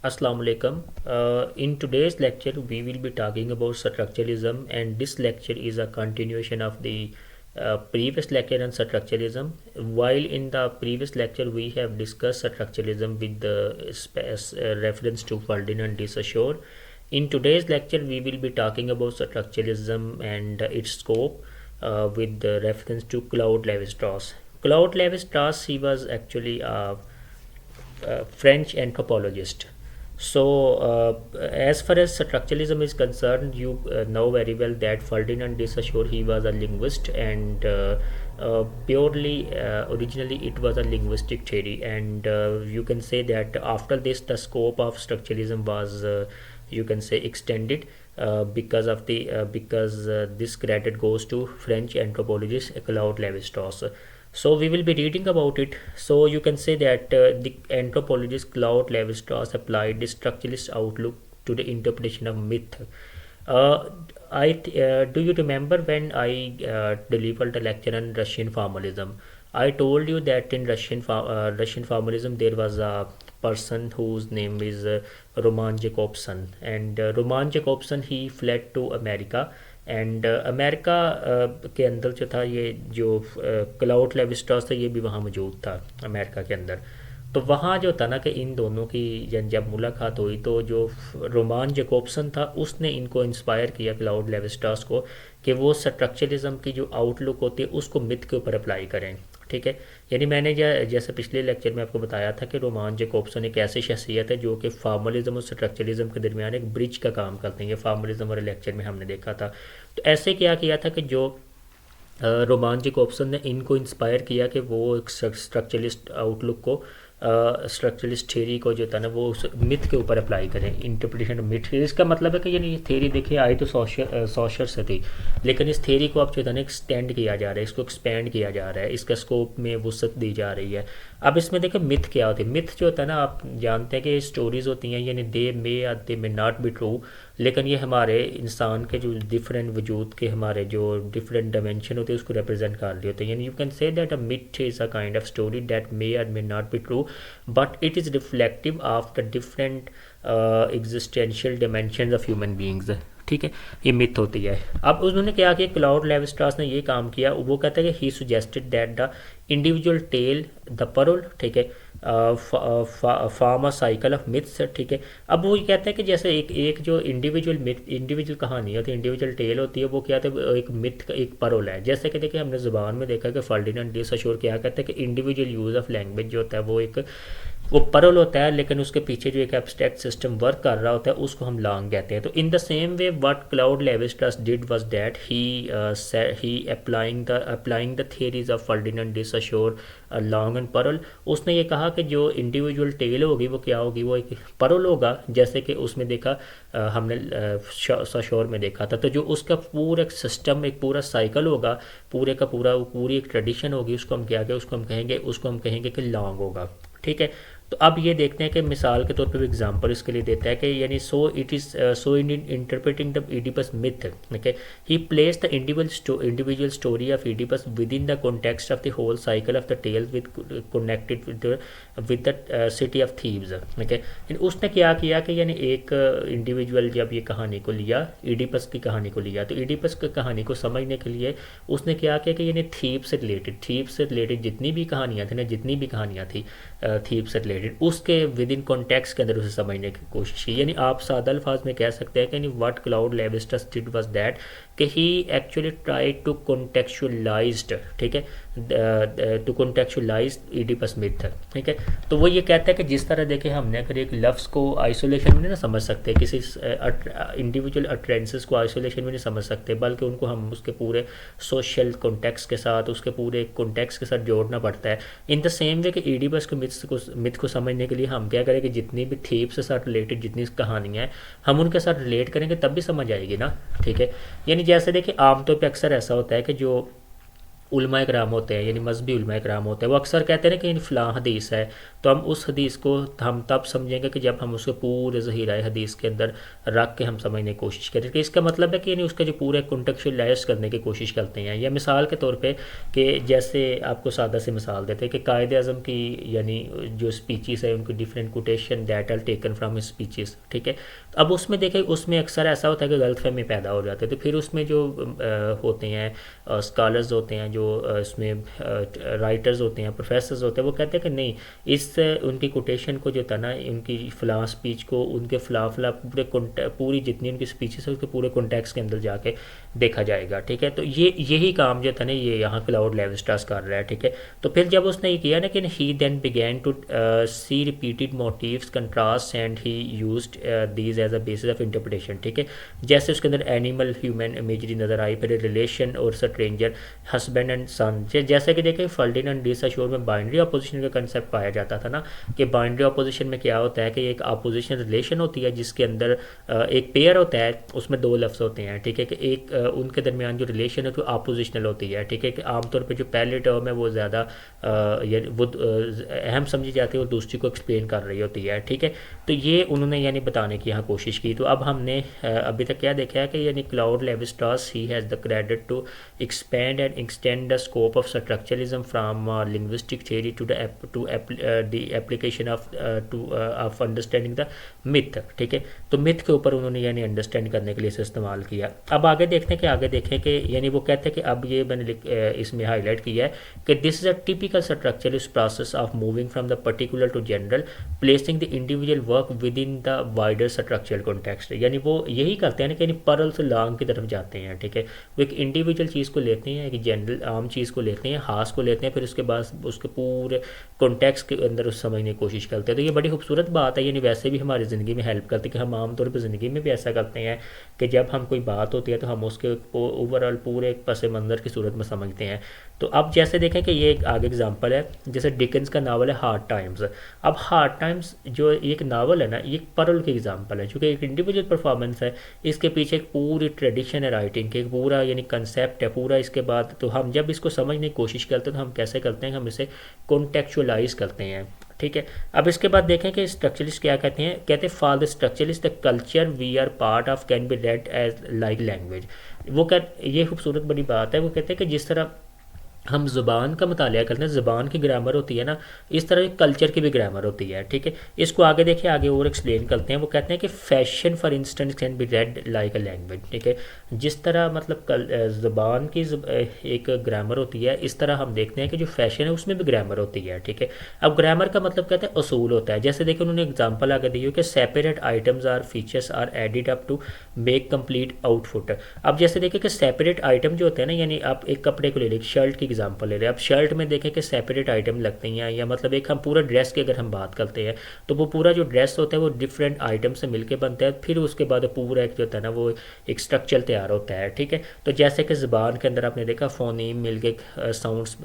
Assalamu alaikum. In today's lecture, we will be talking about structuralism, and this lecture is a continuation of the previous lecture on structuralism. While in the previous lecture, we have discussed structuralism with the reference to Ferdinand de Saussure. In today's lecture, we will be talking about structuralism and its scope with the reference to Claude Lévi-Strauss. Claude Lévi-Strauss, he was actually a French anthropologist. So, as far as structuralism is concerned, you know very well that Ferdinand de Saussure, he was a linguist, and purely originally it was a linguistic theory, and you can say that after this the scope of structuralism was you can say extended because this credit goes to French anthropologist Claude Lévi-Strauss. So we will be reading about it. So you can say that the anthropologist Claude Lévi-Strauss applied the structuralist outlook to the interpretation of myth. Uh, do you remember when I delivered the lecture on Russian formalism? I told you that in Russian formalism there was a person whose name is Roman Jakobson, and Roman Jakobson, he fled to America, and America के अंदर जो था ये जो cloud लेविस्ट्रॉस था ये भी वहाँ मौजूद था अमेरिका के अंदर। तो वहाँ जो था ना कि इन दोनों की जब मुलाकात हुई तो जो रोमान जेकोब्सन था उसने इनको इंस्पायर किया क्लाउड लेविस्ट्रॉस को कि वो स्ट्रक्चरलिज्म की जो आउटलुक होती है उसको मिथ के ऊपर अप्लाई करें। ठीक है, यानी मैंने जैसे पिछले लेक्चर में आपको बताया था कि रोमान जेकोब्सन एक ऐसी शख्सियत है जो कि फार्मलिज्म और स्ट्रक्चरलिज्म के दरमियान एक ब्रिज का काम करते हैं। ये फार्मलिज्म वाले लेक्चर में हमने देखा था। तो ऐसे क्या किया था कि जो रोमान जेकोब्सन ने इनको इंस्पायर किया कि वो एक स्ट्रक्चरलिस्ट आउटलुक को स्ट्रक्चरलिस्ट थ्योरी को जो था ना वो उस मिथ के ऊपर अप्लाई करें, इंटरप्रिटेशन ऑफ मिथ। इसका मतलब है कि यानी ये थ्योरी देखिए आई तो सोशर से थी, लेकिन इस थ्योरी को अब जो था ना एक्सटेंड किया जा रहा है, इसको एक्सपेंड किया जा रहा है, इसका स्कोप में वसअत दी जा रही है। अब इसमें देखिए मिथ क्या होती है। मिथ जो होता है ना आप जानते हैं कि स्टोरीज होती हैं, यानी दे मे या दे मे नॉट बी ट्रू, लेकिन ये हमारे इंसान के जो डिफरेंट वजूद के हमारे जो डिफरेंट डायमेंशन होते हैं उसको रिप्रेजेंट कर रही होते हैं। यानी you can say that a myth is a kind of story that may or may not be true but it is reflective of the different existential dimension of human beings. ठीक है, ये myth होती है। अब उन्होंने क्या किया, cloud लेविस्ट्रॉस ने ये काम किया, वो कहता है कि he suggested that the individual tell the parole, ठीक है, form a cycle of myths. ठीक है, अब वो ये कहता है कि जैसे एक एक जो इंडिविजुअल मिथ, इंडिविजुअल कहानी होती है, इंडिविजुअल टेल होती है, वो क्या होता है एक मिथ का एक परल है। जैसे कि देखिए हमने ज़ुबान में देखा कि फर्डिनेंड डी सशोर क्या कहते हैं कि इंडिविजुअल यूज़ ऑफ लैंग्वेज जो होता है वो परल होता है, लेकिन उसके पीछे जो एक एब्स्ट्रैक्ट सिस्टम वर्क कर रहा होता है उसको हम लॉन्ग कहते हैं। तो in the same way what Claude Levi Strauss did was that he applying the theories of Ferdinand de Saussure langue and parole. उसने ये कहा कि जो इंडिविजुअल टेल होगी वो क्या होगी, वो एक परल होगा, जैसे कि उसमें देखा हमने सशोर में देखा था। तो जो उसका पूरा एक सिस्टम, एक पूरा साइकिल होगा, पूरे का पूरा पूरी एक ट्रेडिशन होगी, उसको हम क्या कहेंगे, उसको हम कहेंगे कि लॉन्ग होगा। ठीक है, तो अब ये देखते हैं कि मिसाल के तौर पे एग्जांपल इसके लिए देता है कि यानी so it is so in interpreting the Oedipus myth, okay, he place the individual story of Oedipus within the context of the whole cycle of the tales with connected with the city of Thebes. Okay, उसने क्या किया कि यानी एक individual जब ये कहानी को लिया, ईडिपस की कहानी को लिया, तो ईडिपस की कहानी को समझने के लिए उसने क्या किया कि यानी थीव से रिलेटेड जितनी भी कहानियाँ थी ना, जितनी भी कहानियाँ थी थीव से रिलेटेड, उसके विद इन कॉन्टेक्स्ट के अंदर उसे समझने की कोशिश की। यानी आप सादा अल्फाज में कह सकते हैं कि what Claude Levi Strauss did was that कि he actually tried to contextualized, ठीक है, टू कॉन्टेक्चुअलाइज ईडिपस मिथ। ठीक है, तो वो ये कहता है कि जिस तरह देखे हमने अगर एक लफ्ज़ को आइसोलेशन में नहीं ना समझ सकते, किसी इंडिविजुअल अट्रेंसेस को आइसोलेशन में नहीं समझ सकते, बल्कि उनको हम उसके पूरे सोशल कॉन्टेक्स्ट के साथ, उसके पूरे कॉन्टेक्स्ट के साथ जोड़ना पड़ता है। इन द सेम वे कि ईडिपस के मिथ को समझने के लिए हम क्या करें कि जितनी भी थीव से साथ रिलेटेड जितनी कहानियाँ हैं हम उनके साथ रिलेट करेंगे तब भी समझ आएगी ना। ठीक है, यानी जैसे देखिए आमतौर पर अक्सर ऐसा होता है कि जो उलमा इकराम होते हैं, यानी मजहबी उलमा इकराम होते हैं, वो अक्सर कहते हैं ना कि फ़लाँ हदीस है, तो हम उस हदीस को हम तब समझेंगे कि जब हम उसको पूरे ज़हीरा हदीस के अंदर रख के हम समझने की कोशिश करें कि इसका मतलब है कि यानी उसका जो पूरे कॉन्टेक्चुअलाइज करने की कोशिश करते हैं। या मिसाल के तौर पे कि जैसे आपको सादा सी मिसाल देते हैं कि कायद अज़म की यानी जो स्पीचेस है उनकी different quotation that are taken from his speeches, ठीक है। अब उसमें देखें उसमें अक्सर ऐसा होता है कि गलतफहमी पैदा हो जाती है, तो फिर उसमें जो होते हैं स्कॉलर्स होते हैं, जो इसमें राइटर्स होते हैं, प्रोफेसर्स होते हैं, वो कहते हैं कि नहीं, इस उनकी कोटेशन को जो था ना, उनकी फ़लाँ स्पीच को उनके फ़लाँ पूरे पूरी जितनी उनकी स्पीचेस है उसके पूरे कॉन्टेक्स्ट के अंदर जाके देखा जाएगा, ठीक है। तो ये यही काम जो था ना ये यहाँ क्लाउड लेविस्ट्रास कर रहा है, ठीक है। तो फिर जब उसने ये किया ना कि he then began to see repeated motifs contrast and he used these as a basis of interpretation, ठीक है। जैसे उसके अंदर एनिमल ह्यूमन इमेजरी नज़र आई, फिर रिलेशन और स्ट्रेंजर, हस्बैंड एंड सन, जैसे कि देखें फर्डिनेंड एंड डिसअश्योर में बाइनरी अपोजिशन का कंसेप्ट पाया जाता था ना, कि बाइनरी अपोजिशन में क्या होता है कि एक अपोजिशन रिलेशन होती है जिसके अंदर एक पेयर होता है, उसमें दो लफ्ज़ होते हैं, ठीक है, कि एक उनके दरमियान जो रिलेशन है तो अपोजिशनल होती है, ठीक है, कि आमतौर पर जो पहले टर्म है वो ज़्यादा वो अहम समझी जाती है और दूसरी को एक्सप्लेन कर रही होती है, ठीक है। तो ये उन्होंने यानी बताने की यहाँ कोशिश की। तो अब हमने अभी तक क्या देखा है कि यानी Claude Levi Strauss he has the credit to expand and extend the scope of structuralism from linguistic theory to the application of understanding the myth, ठीक है। तो मिथ के ऊपर उन्होंने यानी अंडरस्टैंड करने के लिए इसे इस्तेमाल किया। अब आगे देखते हैं कि आगे देखें कि यानी वो कहते हैं कि अब ये मैंने इसमें हाईलाइट किया है कि this is a typical structuralist process of moving from the particular to general, placing the individual work within the wider structural context. यानी वो यही करते हैं ना कि परल से लॉन्ग की तरफ जाते हैं, ठीक है। वो एक इंडिविजुअल चीज़ को लेते हैं, एक जनरल आम चीज़ को लेते हैं, हास को लेते हैं, फिर उसके बाद उसके पूरे कॉन्टेक्स्ट के अंदर उस समझने की कोशिश करते हैं। तो ये बड़ी खूबसूरत बात है, यानी वैसे भी हमारी ज़िंदगी में हेल्प करती है कि हम आमतौर पर ज़िंदगी में भी ऐसा करते हैं कि जब हम कोई बात होती है तो हम उसके ओवरऑल पूरे पस मंज़र की सूरत में समझते हैं। तो अब जैसे देखें कि ये एक आगे एग्जांपल है, जैसे डिकन्स का नावल है हार्ड टाइम्स। अब हार्ड टाइम्स जो एक नावल है ना, ये एक परल की एग्जांपल है, चूँकि एक इंडिविजुअल परफॉर्मेंस है, इसके पीछे एक पूरी ट्रेडिशन है राइटिंग के, एक पूरा यानी कंसेप्ट है पूरा। इसके बाद तो हम जब इसको समझने की कोशिश करते हैं तो हम कैसे करते हैं, हम इसे कॉन्टेक्चुअलाइज करते हैं, ठीक है। अब इसके बाद देखें कि स्ट्रक्चरलिस्ट क्या कहते हैं, कहते हैं for the structuralist the culture we are part of can be read as like language. वो ये खूबसूरत बड़ी बात है, वो कहते हैं कि जिस तरह हम ज़ुबान का मुतालिया करते हैं, ज़ुबान की ग्रामर होती है ना, इस तरह कल्चर की भी ग्रामर होती है, ठीक है। इसको आगे देखिए, आगे और एक्सप्लेन करते हैं। वो कहते हैं कि fashion for instance can be red like a language, ठीक है। जिस तरह मतलब ज़ुबान की एक ग्रामर होती है, इस तरह हम देखते हैं कि जो फैशन है उसमें भी ग्रामर होती है, ठीक है। अब ग्रामर का मतलब कहते हैं असूल होता है। जैसे देखिए उन्होंने एग्जाम्पल आगे दी हो कि separate items or features are added up to make complete outfit. अब जैसे देखिए कि सेपरेट आइटम जो होते हैं ना, यानी आप एक कपड़े को ले लीजिए, शर्ट की एग्जांपल ले रहे हैं, आप शर्ट में देखें कि सेपरेट आइटम लगते हैं, या मतलब एक हम पूरा ड्रेस की अगर हम बात करते हैं तो वो पूरा जो ड्रेस होता है वो डिफरेंट आइटम से मिलके बनता है, फिर उसके बाद पूरा एक जो होता है ना वो एक स्ट्रक्चर तैयार होता है, ठीक है। तो जैसे कि ज़बान के अंदर आपने देखा फोनीम मिल के साउंड्स,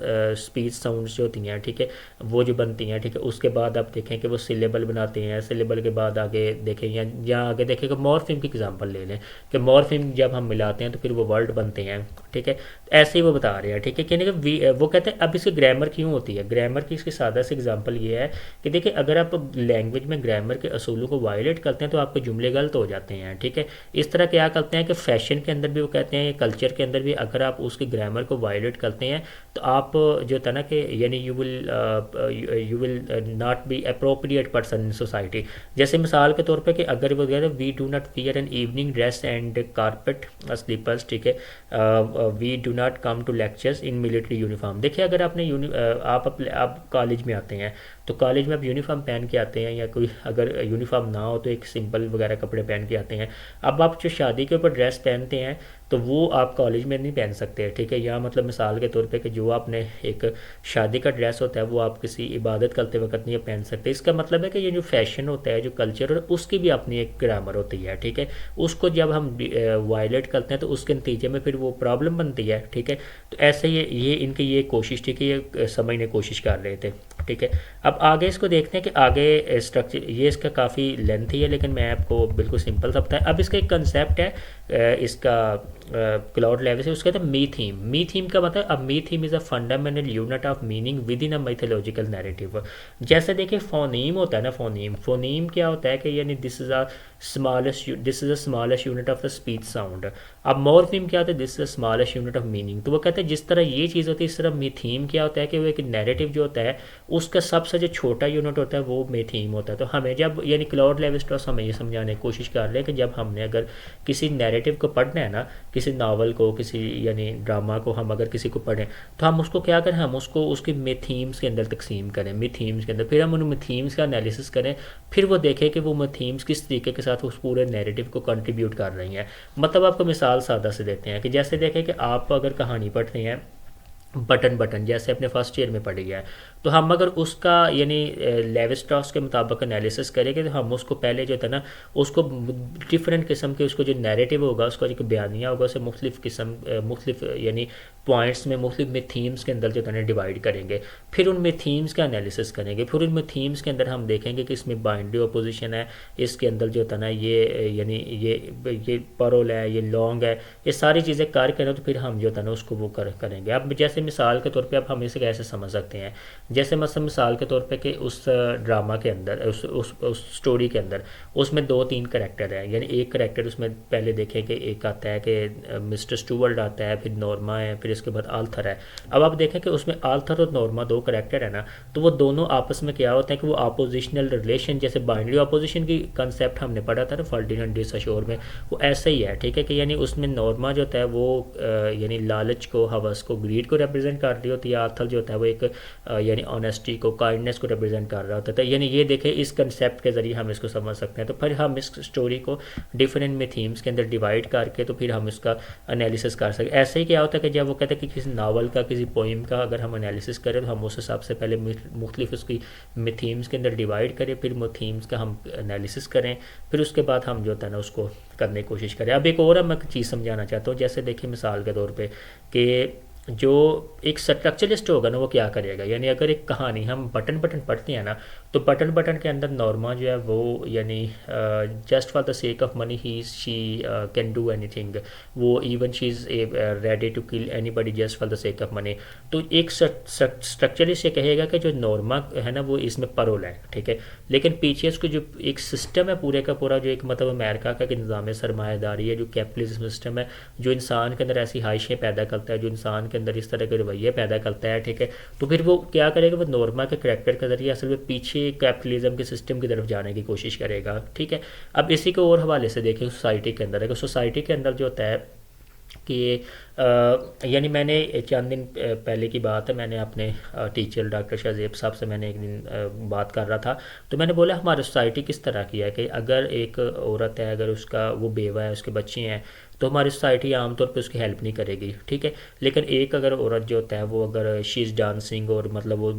स्पीच साउंड्स जो होती हैं, ठीक है, वो जो बनती हैं, ठीक है। उसके बाद आप देखें कि वो सिलेबल बनाते हैं, सिलेबल के बाद आगे देखें या आगे देखें कि मॉर्फिम की एग्जांपल ले लें कि मॉर्फिम जब हम मिलाते हैं तो फिर वो वर्ड बनते हैं, ठीक है। ऐसे ही वो बता रहे हैं, ठीक है, कि वो कहते हैं अब इसकी ग्रामर क्यों होती है। ग्रामर की इसकी सादा सी एग्जांपल ये है कि देखिए अगर आप लैंग्वेज में ग्रामर के असूलों को वायलेट करते हैं तो आपके जुमले गलत हो जाते हैं, ठीक है। इस तरह क्या करते हैं कि फैशन के अंदर भी वो कहते हैं, कल्चर के अंदर भी अगर आप उसकी ग्रामर को वायलेट करते हैं तो आप जो था ना कि यानी you will not be appropriate person in society. जैसे मिसाल के तौर पे कि अगर वो कहते हैं we do not wear an evening dress and carpet slippers, ठीक है, we do not come to lectures in military uniform. देखिए अगर आपने आप कॉलेज में आते हैं तो कॉलेज में आप यूनिफॉर्म पहन के आते हैं, या कोई अगर यूनिफॉर्म ना हो तो एक सिंपल वगैरह कपड़े पहन के आते हैं। अब आप जो शादी के ऊपर ड्रेस पहनते हैं तो वो आप कॉलेज में नहीं पहन सकते, ठीक है। या मतलब मिसाल के तौर पे कि जो आपने एक शादी का ड्रेस होता है वो आप किसी इबादत करते वक्त नहीं पहन सकते। इसका मतलब है कि ये जो फैशन होता है, जो कल्चर होता है, उसकी भी अपनी एक ग्रामर होती है, ठीक है। उसको जब हम वायलेट करते हैं तो उसके नतीजे में फिर वो प्रॉब्लम बनती है, ठीक है। तो ऐसे ये इनकी ये कोशिश थी कि ये समझने की कोशिश कर रहे थे, ठीक है। अब आगे इसको देखते हैं कि आगे स्ट्रक्चर ये इसका काफ़ी लेंथी है, लेकिन मैं आपको बिल्कुल सिंपल सा बताया। अब इसका एक कंसेप्ट है इसका क्लाउड लेविस उसका था मीथीम। मीथीम का मतलब अब mytheme is a fundamental unit of meaning within a mythological narrative. जैसे देखिए फोनीम होता है ना, फोनीम फोनीम क्या होता है कि यानी this is a smallest unit of the speech sound. अब मॉर्फीम क्या होता है, this is a smallest unit of meaning. तो वो कहते हैं जिस तरह ये चीज़ होती है इस तरह मीथीम क्या होता है कि वो एक नैरेटिव जो होता है उसका सबसे जो छोटा यूनिट होता है वो मीथीम होता है। तो हमें जब यानी क्लाउड लेविस्ट्रॉस हमें ये समझाने की कोशिश कर रहे हैं कि जब हमने अगर किसी नैरेटिव को पढ़ना है ना, किसी नावल को, किसी यानी ड्रामा को हम अगर किसी को पढ़ें तो हम उसको क्या करें, हम उसको उसके मिथीम्स के अंदर तकसीम करें, मिथीम्स के अंदर फिर हम उन मिथीम्स का एनालिसिस करें, फिर वो देखें कि वो मिथीम्स किस तरीके के साथ उस पूरे नैरेटिव को कंट्रीब्यूट कर रही हैं। मतलब आपको मिसाल सादा से देते हैं कि जैसे देखें कि आप अगर कहानी पढ़ रहे हैं बटन बटन, जैसे अपने फर्स्ट ईयर में पढ़ी है, तो हम अगर उसका यानी लेविस्ट्रॉस के मुताबिक एनालिसिस करेंगे तो हम उसको पहले जो था ना उसको डिफरेंट किस्म के उसको जो नैरेटिव होगा, उसका जो बयानिया होगा उसे मुख्तलिफ किस्म मुख्तलिफ यानी पॉइंट्स में मुख्तलिफ में थीम्स के अंदर जो है ना डिवाइड करेंगे, फिर उनमें थीम्स का एनालिसिस करेंगे, फिर उनमें थीम्स के अंदर हम देखेंगे कि इसमें बाइनरी अपोजिशन है, इसके अंदर जो होता है ना ये यानी ये परोल है, ये लॉन्ग है, ये सारी चीज़ें कार्य करें तो फिर हम जो होता है ना उसको वो करेंगे। अब जैसे मिसाल के तौर पे अब हम इसे कैसे समझ सकते हैं, जैसे मतलब मिसाल के तौर पे कि उस ड्रामा के अंदर उस स्टोरी के अंदर उसमें 2-3 करैक्टर हैं, यानी एक करैक्टर उसमें पहले देखें कि एक आता है कि मिस्टर स्टूवर्ट आता है, फिर नॉर्मा है, फिर इसके बाद आर्थर है। अब आप देखें कि उसमें आर्थर और नॉर्मा 2 करैक्टर है ना, तो वो दोनों आपस में क्या होता है कि वो अपोजिशनल रिलेशन, जैसे बाइनरी अपोजिशन की कंसेप्ट हमने पढ़ा था ना फर्डिनेंड डी सशोर में, वो ऐसा ही है, ठीक है कि यानी उसमें नॉर्मा जो होता है वो यानी लालच को, हवस को, ग्रीड को रिप्रेजेंट कर रही होती है, आर्थर जो होता है वो एक यानी ऑनेस्टी को, काइंडनेस को रिप्रेजेंट कर रहा होता है। तो यानी ये देखें इस कंसेप्ट के ज़रिए हम इसको समझ सकते हैं। तो फिर हम इस स्टोरी को डिफरेंट में थीम्स के अंदर डिवाइड करके तो फिर हम इसका एनालिसिस कर सकते। ऐसे ही क्या होता है कि जब वो कहते हैं कि किसी नावल का, किसी पोइम का अगर हम एनालिसिस करें तो हम उस हिसाब से पहले मुख्तलिफ उसकी थीम्स के अंदर डिवाइड करें, फिर वो थीम्स का हम एनालिसिस करें, फिर उसके बाद हम जो होता है ना उसको करने की कोशिश करें। अब एक और मैं चीज़ समझाना चाहता हूँ, जैसे देखिए मिसाल के तौर पर कि जो एक स्ट्रक्चरलिस्ट होगा ना वो क्या करेगा, यानी अगर एक कहानी हम बटन बटन पढ़ते हैं ना, तो बटन बटन के अंदर नॉर्मा जो है वो यानी just for the sake of money he she can do anything, वो even she is ready to kill anybody just for the sake of money. तो एक स्ट्रक्चरलिस्ट ये कहेगा कि जो नॉर्मा है ना वो इसमें परोल है, ठीक है, लेकिन पीछे उसको जो एक सिस्टम है पूरे का पूरा, जो एक मतलब अमेरिका का निज़ाम सरमायादारी है, जो कैपिटलिज्म सिस्टम है, जो इंसान के अंदर ऐसी ख्वाहिशें पैदा करता है, जो इंसान के अंदर इस तरह के रवैये पैदा करता है, ठीक है, तो फिर वो क्या करेगा, वो नॉर्मा के करैक्टर के जरिए असल में पीछे कैपिटलिज्म के सिस्टम की तरफ जाने की कोशिश करेगा, ठीक है। अब इसी को और हवाले से देखें सोसाइटी के अंदर, अगर सोसाइटी के अंदर जो होता है कि यानी मैंने चंद दिन पहले की बात है, मैंने अपने टीचर डॉक्टर शाहजेब साहब से मैंने एक दिन बात कर रहा था, तो मैंने बोला हमारी सोसाइटी किस तरह की है कि अगर एक औरत है, अगर उसका वो बेवा है, उसके बच्चे हैं, तो हमारी सोसाइटी आमतौर पे उसकी हेल्प नहीं करेगी, ठीक है। लेकिन एक अगर औरत जो होता है वो अगर शी इज़ डांसिंग और मतलब वो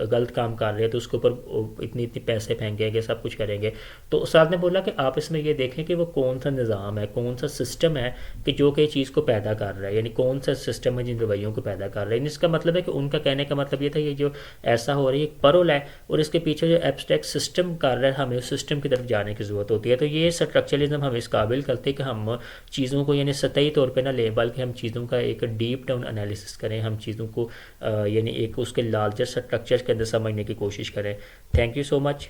गलत काम कर रहे हैं तो उसके ऊपर इतनी इतनी पैसे फेंकेंगे, सब कुछ करेंगे। तो उस्ताद ने बोला कि आप इसमें ये देखें कि वो कौन सा निज़ाम है, कौन सा सिस्टम है कि जो कि चीज़ को पैदा कर रहा है, यानी कौन सा सिस्टम है जिन रवैयों को पैदा कर रहा है। इसका मतलब है कि उनका कहने का मतलब ये था कि जो ऐसा हो रहा है एक परोल है और इसके पीछे जो एब्स्ट्रैक्ट सिस्टम कर रहा है, हमें उस सिस्टम की तरफ जाने की ज़रूरत होती है। तो ये स्ट्रक्चरलिज्म हमें इस काबिल करते हैं कि हम चीज़ों को यानी सतही तौर पे ना ले, बल्कि हम चीज़ों का एक डीप डाउन एनालिसिस करें, हम चीज़ों को यानी एक उसके लार्जर स्ट्रक्चर के अंदर समझने की कोशिश करें। Thank you so much.